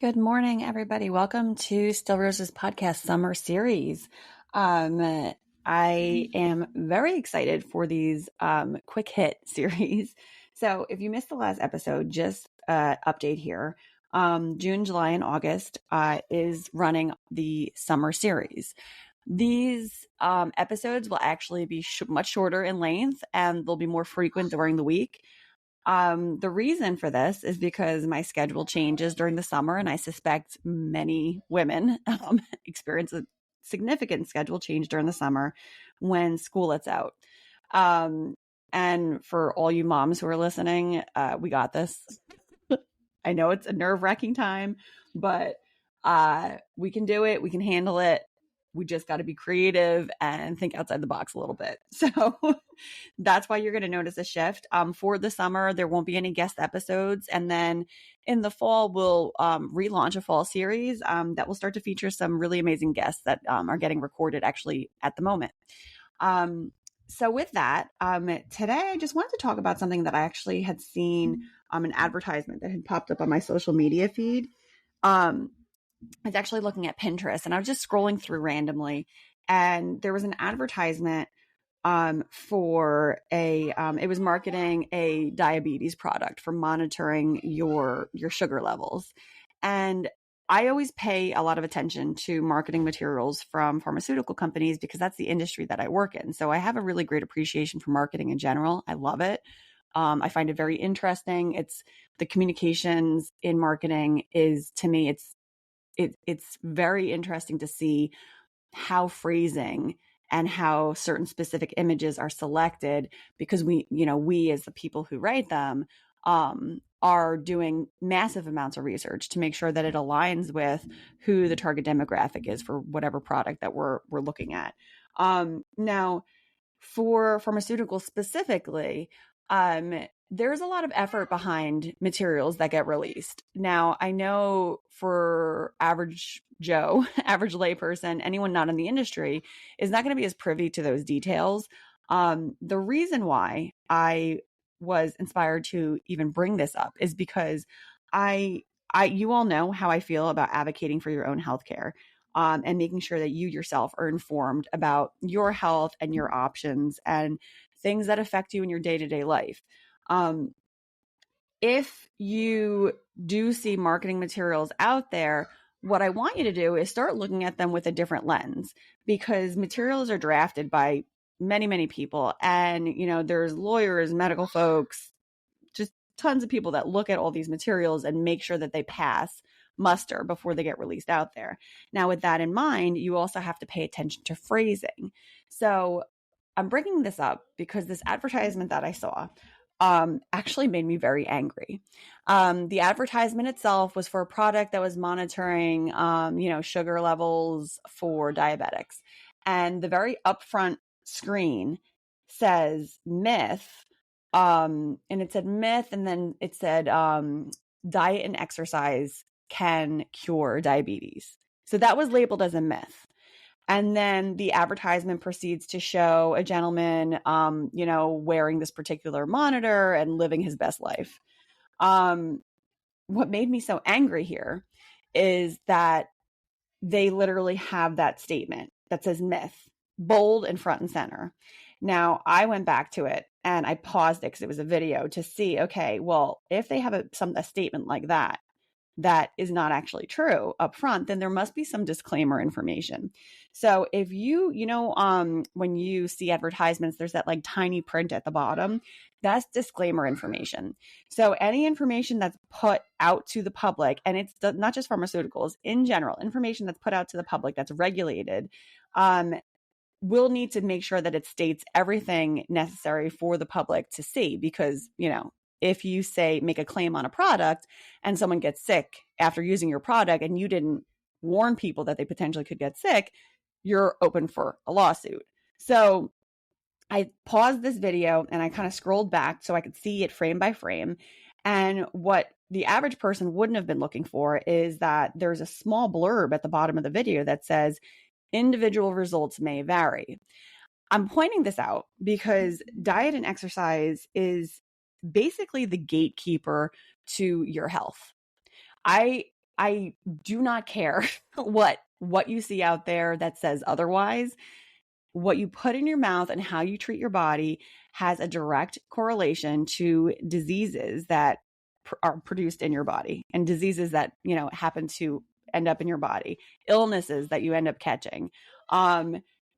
Good morning, everybody. Welcome to Still Rose's podcast summer series. I am very excited for these quick hit series. So if you missed the last episode, just update here. June, July, and August is running the summer series. These episodes will actually be much shorter in length and they'll be more frequent during the week. The reason for this is because my schedule changes during the summer, and I suspect many women experience a significant schedule change during the summer when school lets out. And for all you moms who are listening, we got this. I know it's a nerve-wracking time, but we can do it. We can handle it. We just got to be creative and think outside the box a little bit. So that's why you're going to notice a shift. For the summer, there won't be any guest episodes. And then in the fall, we'll relaunch a fall series that will start to feature some really amazing guests that are getting recorded actually at the moment. So with that, today I just wanted to talk about something that I actually had seen an advertisement that had popped up on my social media feed. I was actually looking at Pinterest and I was just scrolling through randomly, and there was an advertisement for it was marketing a diabetes product for monitoring your sugar levels. And I always pay a lot of attention to marketing materials from pharmaceutical companies because that's the industry that I work in. So I have a really great appreciation for marketing in general. I love it. I find it very interesting. It's the communications in marketing is, to me, it's very interesting to see how phrasing and how certain specific images are selected, because we as the people who write them are doing massive amounts of research to make sure that it aligns with who the target demographic is for whatever product that we're looking at. Now, for pharmaceuticals specifically, there's a lot of effort behind materials that get released. Now, I know for average Joe, average layperson, anyone not in the industry is not going to be as privy to those details. The reason why I was inspired to even bring this up is because you all know how I feel about advocating for your own healthcare, and making sure that you yourself are informed about your health and your options and things that affect you in your day-to-day life. If you do see marketing materials out there, what I want you to do is start looking at them with a different lens, because materials are drafted by many, many people. And, there's lawyers, medical folks, just tons of people that look at all these materials and make sure that they pass muster before they get released out there. Now, with that in mind, you also have to pay attention to phrasing. So I'm bringing this up because this advertisement that I saw actually made me very angry. The advertisement itself was for a product that was monitoring, sugar levels for diabetics. And the very upfront screen says myth. And it said myth, and then it said diet and exercise can cure diabetes. So that was labeled as a myth. And then the advertisement proceeds to show a gentleman, wearing this particular monitor and living his best life. What made me so angry here is that they literally have that statement that says myth, bold and front and center. Now, I went back to it and I paused it because it was a video to see, okay, well, if they have a statement like that is not actually true up front, then there must be some disclaimer information. So if when you see advertisements, there's that like tiny print at the bottom, that's disclaimer information. So any information that's put out to the public, and it's not just pharmaceuticals, in general, information that's put out to the public that's regulated, we'll need to make sure that it states everything necessary for the public to see, because, if you make a claim on a product and someone gets sick after using your product and you didn't warn people that they potentially could get sick, you're open for a lawsuit. So I paused this video and I kind of scrolled back so I could see it frame by frame. And what the average person wouldn't have been looking for is that there's a small blurb at the bottom of the video that says individual results may vary. I'm pointing this out because diet and exercise is basically the gatekeeper to your health. I I do not care what you see out there that says otherwise. What you put in your mouth and how you treat your body has a direct correlation to diseases that are produced in your body, and diseases that, happen to end up in your body, illnesses that you end up catching.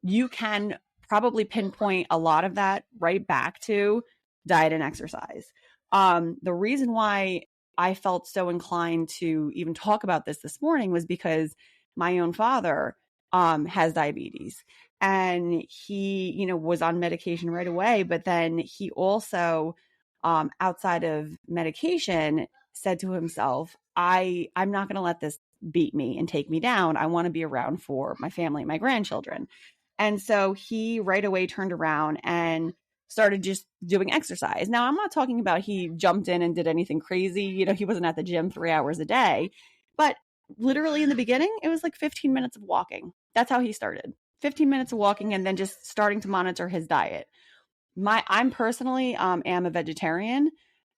You can probably pinpoint a lot of that right back to diet and exercise. The reason why I felt so inclined to even talk about this morning was because my own father has diabetes, and he, was on medication right away. But then he also, outside of medication, said to himself, I'm not going to let this beat me and take me down. I want to be around for my family and my grandchildren. And so he right away turned around and started just doing exercise. Now, I'm not talking about he jumped in and did anything crazy. He wasn't at the gym 3 hours a day, but literally in the beginning, it was like 15 minutes of walking. That's how he started. 15 minutes of walking, and then just starting to monitor his diet. I'm personally am a vegetarian,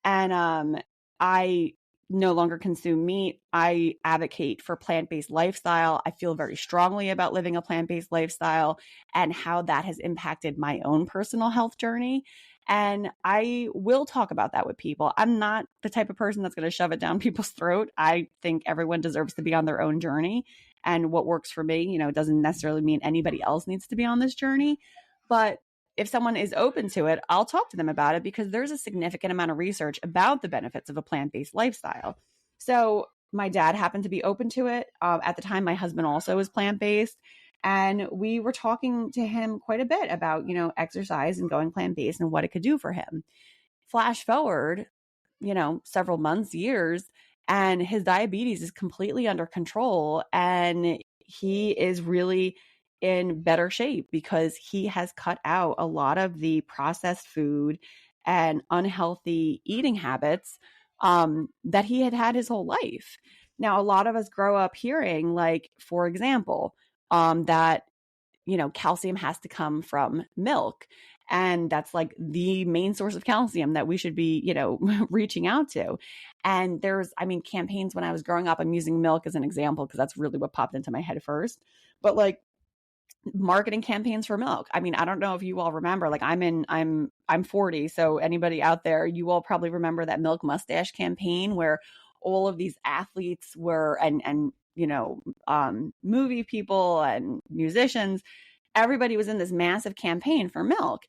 and I no longer consume meat. I advocate for plant-based lifestyle. I feel very strongly about living a plant-based lifestyle and how that has impacted my own personal health journey. And I will talk about that with people. I'm not the type of person that's going to shove it down people's throat. I think everyone deserves to be on their own journey. And what works for me, it doesn't necessarily mean anybody else needs to be on this journey. But if someone is open to it, I'll talk to them about it, because there's a significant amount of research about the benefits of a plant-based lifestyle. So my dad happened to be open to it. At the time, my husband also is plant-based. And we were talking to him quite a bit about, exercise and going plant-based and what it could do for him. Flash forward, several months, years, and his diabetes is completely under control. And he is really in better shape because he has cut out a lot of the processed food and unhealthy eating habits that he had had his whole life. Now, a lot of us grow up hearing, like, for example, that, calcium has to come from milk. And that's like the main source of calcium that we should be, reaching out to. And there's, campaigns when I was growing up, I'm using milk as an example because that's really what popped into my head first. But like, marketing campaigns for milk. I don't know if you all remember, like I'm 40. So anybody out there, you all probably remember that milk mustache campaign where all of these athletes were, and movie people and musicians, everybody was in this massive campaign for milk.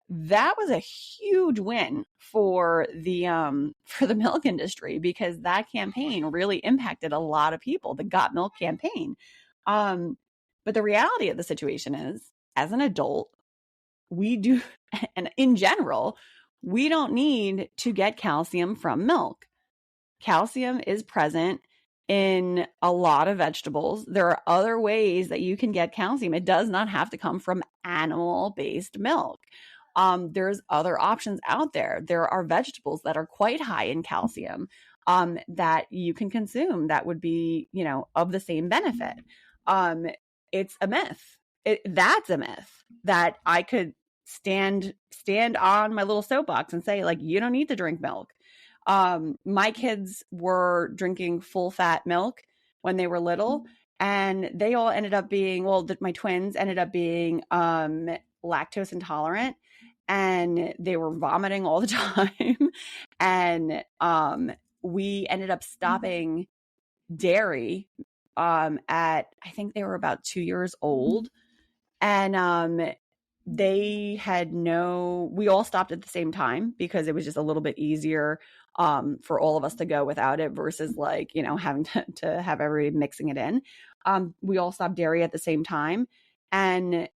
That was a huge win for the milk industry, because that campaign really impacted a lot of people, the Got Milk campaign. But the reality of the situation is, as an adult, we do, and in general, we don't need to get calcium from milk. Calcium is present in a lot of vegetables. There are other ways that you can get calcium. It does not have to come from animal-based milk. There's other options out there. There are vegetables that are quite high in calcium that you can consume that would be, of the same benefit. It's a myth. That's a myth that I could stand on my little soapbox and say, like, you don't need to drink milk. My kids were drinking full fat milk when they were little, and they all ended up being, my twins ended up being lactose intolerant, and they were vomiting all the time. And we ended up stopping dairy at, I think they were about 2 years old. And we all stopped at the same time because it was just a little bit easier for all of us to go without it versus having to have everybody mixing it in. We all stopped dairy at the same time, and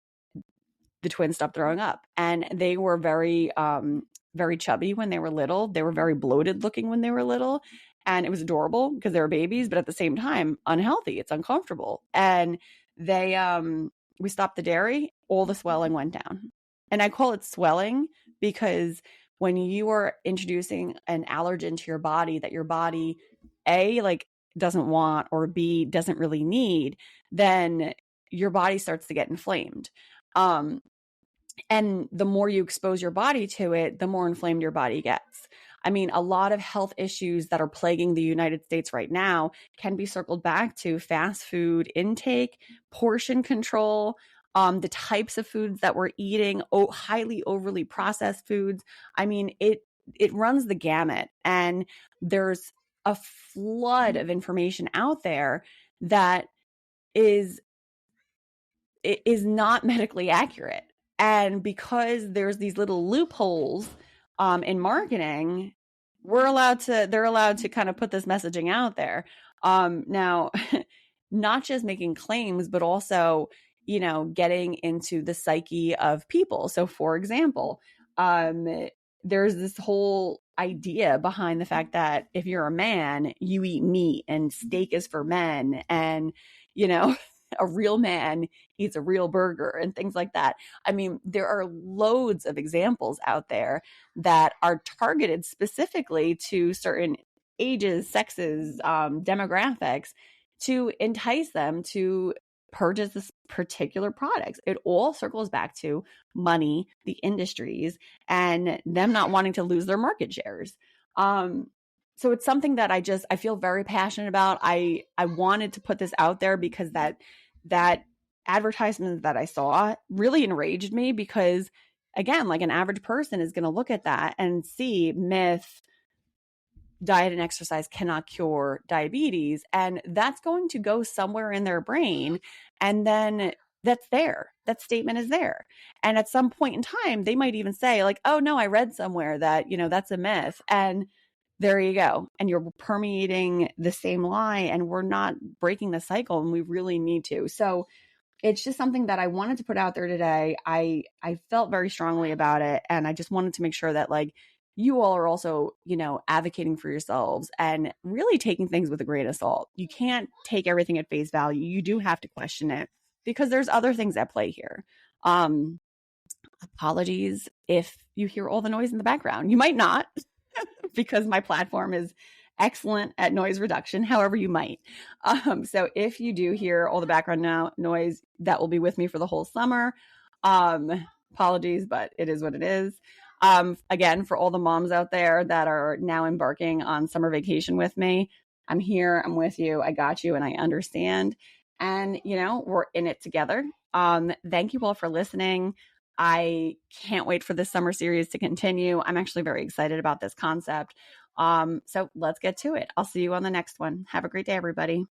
the twins stopped throwing up, and they were very, very chubby when they were little. They were very bloated looking when they were little. And it was adorable because they were babies, but at the same time, unhealthy. It's uncomfortable. And we stopped the dairy, all the swelling went down. And I call it swelling because when you are introducing an allergen to your body that your body, A, like, doesn't want, or B, doesn't really need, then your body starts to get inflamed. And the more you expose your body to it, the more inflamed your body gets. I mean, a lot of health issues that are plaguing the United States right now can be circled back to fast food intake, portion control, the types of foods that we're eating, highly overly processed foods. I mean, it runs the gamut, and there's a flood of information out there that is not medically accurate. And because there's these little loopholes in marketing, they're allowed to kind of put this messaging out there. Now, not just making claims, but also, getting into the psyche of people. So, for example, there's this whole idea behind the fact that if you're a man, you eat meat and steak is for men, and, a real man eats a real burger and things like that. I mean, there are loads of examples out there that are targeted specifically to certain ages, sexes, demographics, to entice them to purchase this particular products. It all circles back to money, the industries, and them not wanting to lose their market shares. So it's something that I feel very passionate about. I wanted to put this out there because that advertisement that I saw really enraged me, because again, like, an average person is going to look at that and see myth, diet and exercise cannot cure diabetes, and that's going to go somewhere in their brain, and then that statement is there, and at some point in time they might even say, like, oh no, I read somewhere that that's a myth, and there you go, and you're permeating the same lie, and we're not breaking the cycle, and we really need to. So it's just something that I wanted to put out there today. I felt very strongly about it, and I just wanted to make sure that, like, you all are also, advocating for yourselves and really taking things with a grain of salt. You can't take everything at face value. You do have to question it, because there's other things at play here. Apologies if you hear all the noise in the background. You might not, because my platform is excellent at noise reduction. However, you might. So if you do hear all the background noise, that will be with me for the whole summer. Apologies, but it is what it is. Again, for all the moms out there that are now embarking on summer vacation with me, I'm here, I'm with you, I got you, and I understand. And, we're in it together. Thank you all for listening. I can't wait for this summer series to continue. I'm actually very excited about this concept. So let's get to it. I'll see you on the next one. Have a great day, everybody.